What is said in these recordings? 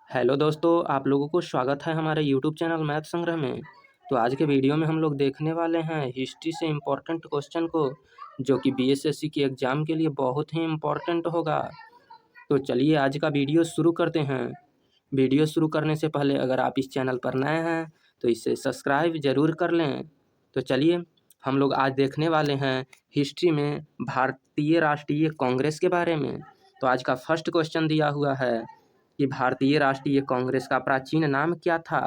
Hello दोस्तों, आप लोगों को स्वागत है हमारे यूट्यूब चैनल मैथ संग्रह में। तो आज के वीडियो में हम लोग देखने वाले हैं हिस्ट्री से इम्पोर्टेंट क्वेश्चन को, जो कि बीएसएससी के एग्ज़ाम के लिए बहुत ही इम्पोर्टेंट होगा। तो चलिए आज का वीडियो शुरू करते हैं। वीडियो शुरू करने से पहले अगर आप इस चैनल पर नए हैं तो इसे सब्सक्राइब ज़रूर कर लें। तो चलिए हम लोग आज देखने वाले हैं हिस्ट्री में भारतीय राष्ट्रीय कांग्रेस के बारे में। तो आज का फर्स्ट क्वेश्चन दिया हुआ है कि भारतीय राष्ट्रीय कांग्रेस का प्राचीन नाम क्या था।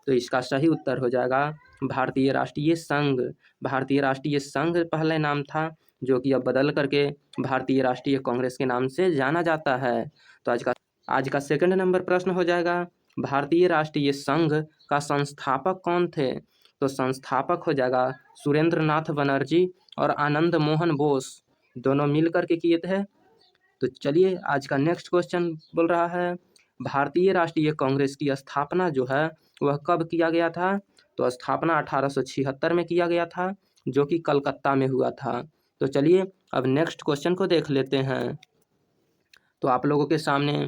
तो इसका सही उत्तर हो जाएगा भारतीय राष्ट्रीय संघ। भारतीय राष्ट्रीय संघ पहले नाम था, जो कि अब बदल करके भारतीय राष्ट्रीय कांग्रेस के नाम से जाना जाता है। तो आज का सेकंड नंबर प्रश्न हो जाएगा, भारतीय राष्ट्रीय संघ का संस्थापक कौन थे। तो संस्थापक हो जाएगा सुरेंद्र नाथ बनर्जी और आनंद मोहन बोस, दोनों मिल करके किए थे। तो चलिए आज का नेक्स्ट क्वेश्चन बोल रहा है, भारतीय राष्ट्रीय कांग्रेस की स्थापना जो है वह कब किया गया था। तो स्थापना 1876 में किया गया था, जो कि कलकत्ता में हुआ था। तो चलिए अब नेक्स्ट क्वेश्चन को देख लेते हैं। तो आप लोगों के सामने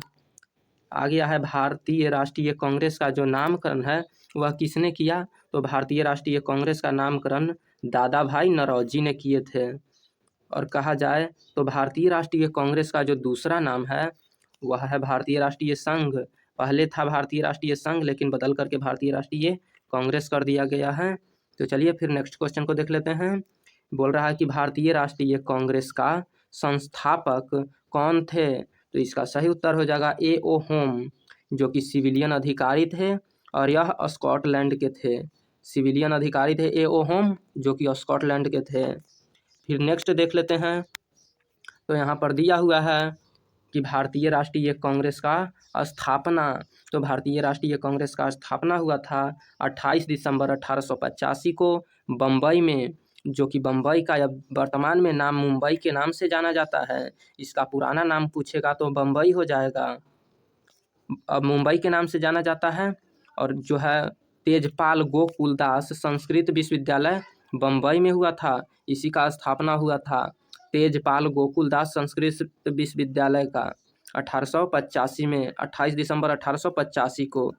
आ गया है भारतीय राष्ट्रीय कांग्रेस का जो नामकरण है वह किसने किया। तो भारतीय राष्ट्रीय कांग्रेस का नामकरण दादा भाई नौरोजी ने किए थे। और कहा जाए तो भारतीय राष्ट्रीय कांग्रेस का जो दूसरा नाम है वह है भारतीय राष्ट्रीय संघ। पहले था भारतीय राष्ट्रीय संघ, लेकिन बदल करके भारतीय राष्ट्रीय कांग्रेस कर दिया गया है। तो चलिए फिर नेक्स्ट क्वेश्चन को देख लेते हैं। बोल रहा है कि भारतीय राष्ट्रीय कांग्रेस का संस्थापक कौन थे। तो इसका सही उत्तर हो जाएगा ए ओ होम, जो कि सिविलियन अधिकारी थे और यह स्कॉटलैंड के थे। सिविलियन अधिकारी थे ए ओ होम, जो कि स्कॉटलैंड के थे। फिर नेक्स्ट देख लेते हैं। तो यहाँ पर दिया हुआ है कि भारतीय राष्ट्रीय कांग्रेस का स्थापना। तो भारतीय राष्ट्रीय कांग्रेस का स्थापना हुआ था 28 दिसंबर 1885 को बम्बई में, जो कि बम्बई का अब वर्तमान में नाम मुंबई के नाम से जाना जाता है। इसका पुराना नाम पूछेगा तो बम्बई हो जाएगा, अब मुंबई के नाम से जाना जाता है। और जो है तेजपाल गोकुलदास संस्कृत विश्वविद्यालय बम्बई में हुआ था, इसी का स्थापना हुआ था तेजपाल गोकुलदास संस्कृत विश्वविद्यालय का 1885 में, 28 दिसंबर 1885 को।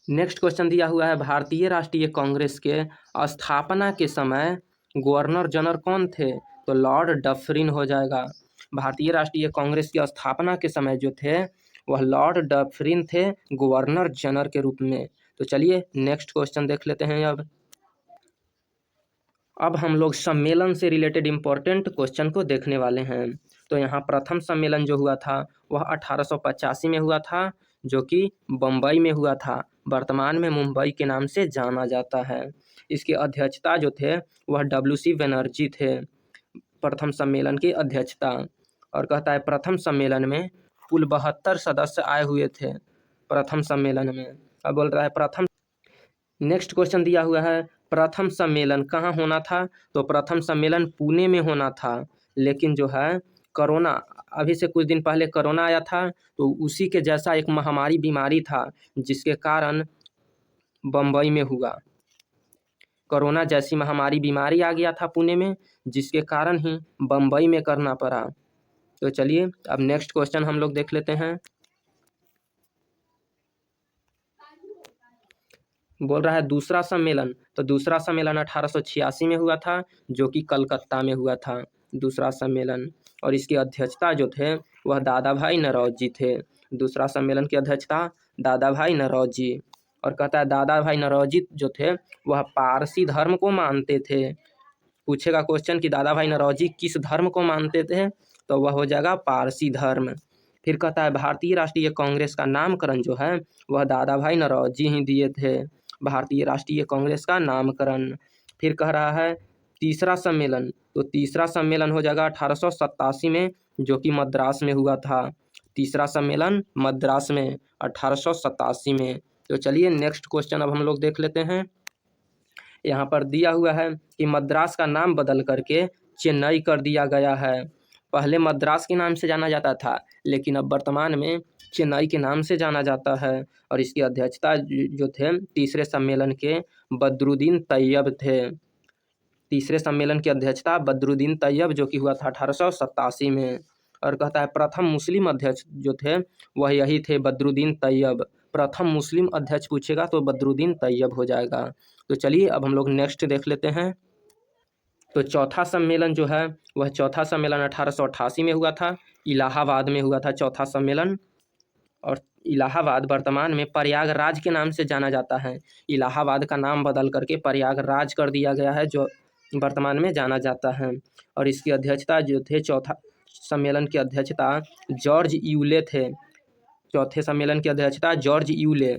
नेक्स्ट क्वेश्चन दिया हुआ है, भारतीय राष्ट्रीय कांग्रेस के स्थापना के समय गवर्नर जनरल कौन थे। तो लॉर्ड डफरिन हो जाएगा। भारतीय राष्ट्रीय कांग्रेस की स्थापना के समय जो थे वह लॉर्ड डफरिन थे गवर्नर जनरल के रूप में। तो चलिए नेक्स्ट क्वेश्चन देख लेते हैं। अब हम लोग सम्मेलन से रिलेटेड इम्पोर्टेंट क्वेश्चन को देखने वाले हैं। तो यहाँ प्रथम सम्मेलन जो हुआ था वह 1885 में हुआ था, जो कि बम्बई में हुआ था, वर्तमान में मुंबई के नाम से जाना जाता है। इसके अध्यक्षता जो थे वह WC बनर्जी थे, प्रथम सम्मेलन की अध्यक्षता। और कहता है प्रथम सम्मेलन में कुल 72 सदस्य आए हुए थे प्रथम सम्मेलन में। अब बोल रहा है प्रथम। नेक्स्ट क्वेश्चन दिया हुआ है, प्रथम सम्मेलन कहाँ होना था। तो प्रथम सम्मेलन पुणे में होना था, लेकिन जो है कोरोना, अभी से कुछ दिन पहले कोरोना आया था, तो उसी के जैसा एक महामारी बीमारी था जिसके कारण बम्बई में हुआ। कोरोना जैसी महामारी बीमारी आ गया था पुणे में, जिसके कारण ही बम्बई में करना पड़ा। तो चलिए अब नेक्स्ट क्वेश्चन हम लोग देख लेते हैं। बोल रहा है दूसरा सम्मेलन। तो दूसरा सम्मेलन 1886 में हुआ था, जो कि कलकत्ता में हुआ था दूसरा सम्मेलन। और इसकी अध्यक्षता जो थे वह दादा भाई नौरोजी थे। दूसरा सम्मेलन की अध्यक्षता दादा भाई नौरोजी। और कहता है दादा भाई नौरोजी जो थे वह पारसी धर्म को मानते थे। पूछेगा क्वेश्चन कि दादा भाई नौरोजी किस धर्म को मानते थे, तो वह हो जाएगा पारसी धर्म। फिर कहता है भारतीय राष्ट्रीय कांग्रेस का नामकरण जो है वह दादा भाई नौरोजी ही दिए थे, भारतीय राष्ट्रीय कांग्रेस का नामकरण। फिर कह रहा है तीसरा सम्मेलन। तो तीसरा सम्मेलन हो जाएगा 1887 में, जो कि मद्रास में हुआ था। तीसरा सम्मेलन मद्रास में 1887 में। तो चलिए नेक्स्ट क्वेश्चन अब हम लोग देख लेते हैं। यहाँ पर दिया हुआ है कि मद्रास का नाम बदल करके चेन्नई कर दिया गया है। पहले मद्रास के नाम से जाना जाता था, लेकिन अब वर्तमान में चेन्नई के नाम से जाना जाता है। और इसकी अध्यक्षता जो थे तीसरे सम्मेलन के बदरुद्दीन तैयब थे। तीसरे सम्मेलन की अध्यक्षता बदरुद्दीन तैयब, जो कि हुआ था 1887 में। और कहता है प्रथम मुस्लिम अध्यक्ष जो थे वह यही थे, बदरुद्दीन तैयब। प्रथम मुस्लिम अध्यक्ष पूछेगा तो बदरुद्दीन तैयब हो जाएगा। तो चलिए अब हम लोग नेक्स्ट देख लेते हैं। तो चौथा सम्मेलन जो है वह चौथा सम्मेलन 1888 में हुआ था, इलाहाबाद में हुआ था चौथा सम्मेलन। और इलाहाबाद वर्तमान में प्रयागराज के नाम से जाना जाता है। इलाहाबाद का नाम बदल करके प्रयागराज कर दिया गया है, जो वर्तमान में जाना जाता है। और इसकी अध्यक्षता जो थे, चौथा सम्मेलन की अध्यक्षता जॉर्ज यूले थे। चौथे सम्मेलन की अध्यक्षता जॉर्ज यूले।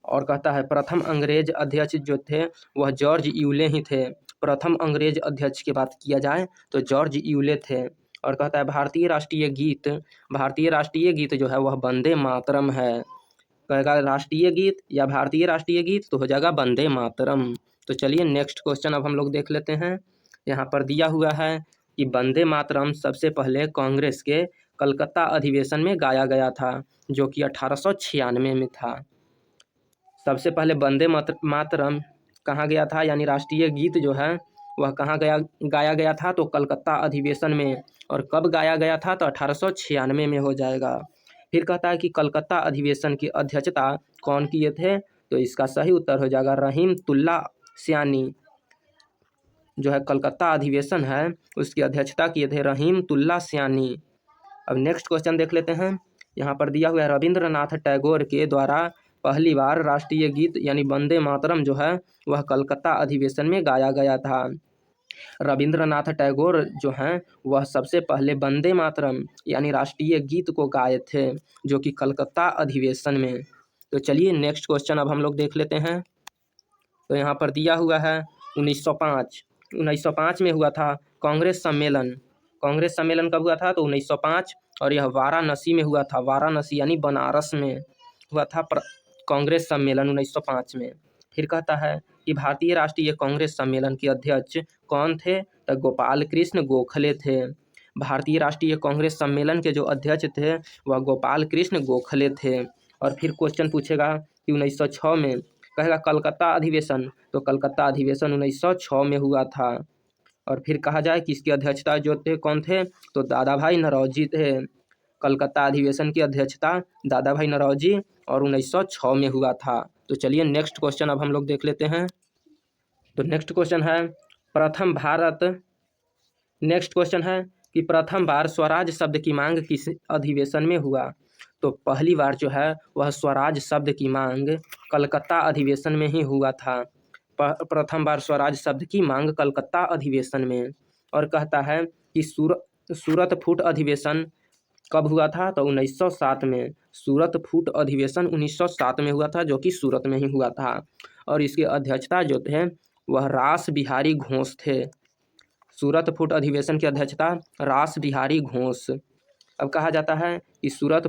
और कहता है प्रथम अंग्रेज अध्यक्ष जो थे वह जॉर्ज यूले ही थे। प्रथम अंग्रेज अध्यक्ष की बात किया जाए तो जॉर्ज यूले थे। और कहता है भारतीय राष्ट्रीय गीत जो है वह वंदे मातरम है। कहेगा राष्ट्रीय गीत या भारतीय राष्ट्रीय गीत तो हो जाएगा वंदे मातरम। तो चलिए नेक्स्ट क्वेश्चन अब हम लोग देख लेते हैं। यहाँ पर दिया हुआ है कि वंदे मातरम सबसे पहले कांग्रेस के कलकत्ता अधिवेशन में गाया गया था, जो कि 1896 में था। सबसे पहले वंदे मातरम कहाँ गया था, यानी राष्ट्रीय गीत जो है वह कहाँ गाया गया था, तो कलकत्ता अधिवेशन में। और कब गाया गया था, तो 1896 में हो जाएगा। फिर कहता है कि कलकत्ता अधिवेशन की अध्यक्षता कौन किए थे, तो इसका सही उत्तर हो जाएगा रहीमतुल्लाह सयानी। जो है कलकत्ता अधिवेशन है उसकी अध्यक्षता किए थे रहीमतुल्लाह सयानी। अब नेक्स्ट क्वेश्चन देख लेते हैं। यहाँ पर दिया हुआ है रविंद्रनाथ टैगोर के द्वारा पहली बार राष्ट्रीय गीत यानी वंदे मातरम जो है वह कलकत्ता अधिवेशन में गाया गया था। रविंद्रनाथ टैगोर जो हैं वह सबसे पहले वंदे मातरम यानी राष्ट्रीय गीत को गाए थे, जो कि कलकत्ता अधिवेशन में। तो चलिए नेक्स्ट क्वेश्चन अब हम लोग देख लेते हैं। तो यहाँ पर दिया हुआ है 1905 में हुआ था कांग्रेस सम्मेलन। कांग्रेस सम्मेलन कब हुआ था, तो 1905। और यह वाराणसी में हुआ था, वाराणसी यानी बनारस में हुआ था कांग्रेस सम्मेलन 1905 में। फिर कहता है कि भारतीय राष्ट्रीय कांग्रेस सम्मेलन के अध्यक्ष कौन थे, तो गोपाल कृष्ण गोखले थे। भारतीय राष्ट्रीय कांग्रेस सम्मेलन के जो अध्यक्ष थे वह गोपाल कृष्ण गोखले थे। और फिर क्वेश्चन पूछेगा कि 1906 में, कहेगा कलकत्ता अधिवेशन, तो कलकत्ता अधिवेशन 1906 में हुआ था। और फिर कहा जाए कि इसकी अध्यक्षता जो थे कौन थे, तो दादा भाई नौरोजी थे। कलकत्ता अधिवेशन की अध्यक्षता दादा भाई नौरोजी और 1906 में हुआ था। तो चलिए नेक्स्ट क्वेश्चन अब हम लोग देख लेते हैं। तो नेक्स्ट क्वेश्चन है कि प्रथम बार स्वराज शब्द की मांग किस अधिवेशन में हुआ, तो पहली बार जो है वह स्वराज शब्द की मांग कलकत्ता अधिवेशन में ही हुआ था। प्रथम बार स्वराज शब्द की मांग कलकत्ता अधिवेशन में। और कहता है कि सूरत फूट अधिवेशन कब हुआ था, तो 1907 में। सूरत फूट अधिवेशन 1907 में हुआ था, जो कि सूरत में ही हुआ था। और इसके अध्यक्षता जो थे वह रास बिहारी घोष थे। सूरत फूट अधिवेशन की अध्यक्षता रास बिहारी घोष। अब कहा जाता है कि सूरत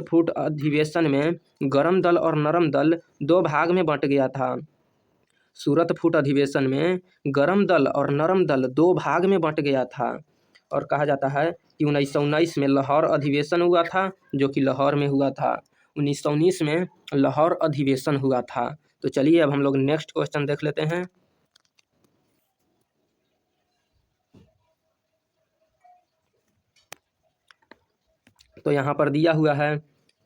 फूट अधिवेशन में गरम दल और नरम दल दो भाग में बंट गया था। सूरत फूट अधिवेशन में गरम दल और नरम दल दो भाग में बंट गया था। और कहा जाता है कि 1919 में लाहौर अधिवेशन हुआ था, जो कि लाहौर में हुआ था। 1919 में लाहौर अधिवेशन हुआ था। तो चलिए अब हम लोग नेक्स्ट क्वेश्चन देख लेते हैं। तो यहाँ पर दिया हुआ है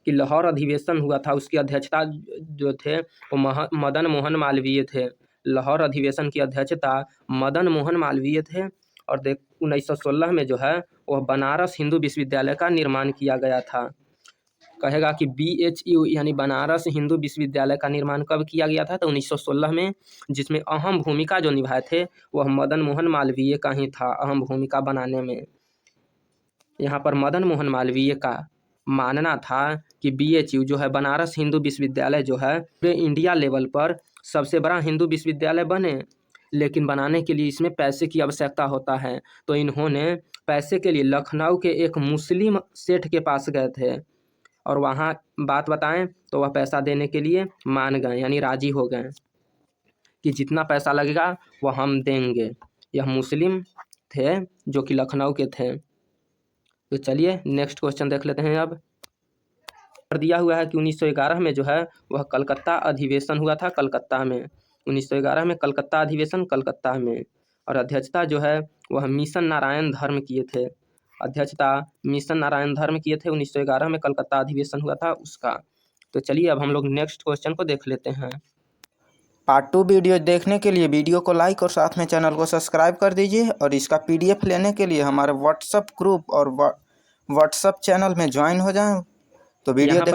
कि लाहौर अधिवेशन हुआ था, उसकी अध्यक्षता जो थे वो मदन मोहन मालवीय थे। लाहौर अधिवेशन की अध्यक्षता मदन मोहन मालवीय थे। और 1916 में जो है वह बनारस हिंदू विश्वविद्यालय का निर्माण किया गया था। कहेगा कि BHU यानी बनारस हिंदू विश्वविद्यालय का निर्माण कब किया गया था, तो 1916 में, जिसमें अहम भूमिका जो निभाए थे वह मदन मोहन मालवीय का ही था, अहम भूमिका बनाने में। यहाँ पर मदन मोहन मालवीय का मानना था कि BHU जो है बनारस हिंदू विश्वविद्यालय जो है पूरे इंडिया लेवल पर सबसे बड़ा हिंदू विश्वविद्यालय बने, लेकिन बनाने के लिए इसमें पैसे की आवश्यकता होता है। तो इन्होंने पैसे के लिए लखनऊ के एक मुस्लिम सेठ के पास गए थे और वहाँ बात बताएं तो वह पैसा देने के लिए मान गए, यानी राजी हो गए कि जितना पैसा लगेगा वह हम देंगे। यह मुस्लिम थे जो कि लखनऊ के थे। तो चलिए नेक्स्ट क्वेश्चन देख लेते हैं। अब दिया हुआ है कि 1911 में जो है वह कलकत्ता अधिवेशन हुआ था, कलकत्ता में। 1911 में कलकत्ता अधिवेशन कलकत्ता में। और अध्यक्षता जो है वह मिशन नारायण धर्म किए थे। अध्यक्षता मिशन नारायण धर्म किए थे। 1911 में कलकत्ता अधिवेशन हुआ था उसका। तो चलिए अब हम लोग नेक्स्ट क्वेश्चन को देख लेते हैं। पार्ट 2 वीडियो देखने के लिए वीडियो को लाइक और साथ में चैनल को सब्सक्राइब कर दीजिए, और इसका PDF लेने के लिए हमारे व्हाट्सएप ग्रुप और व्हाट्सएप चैनल में ज्वाइन हो जाएं। तो वीडियो देखने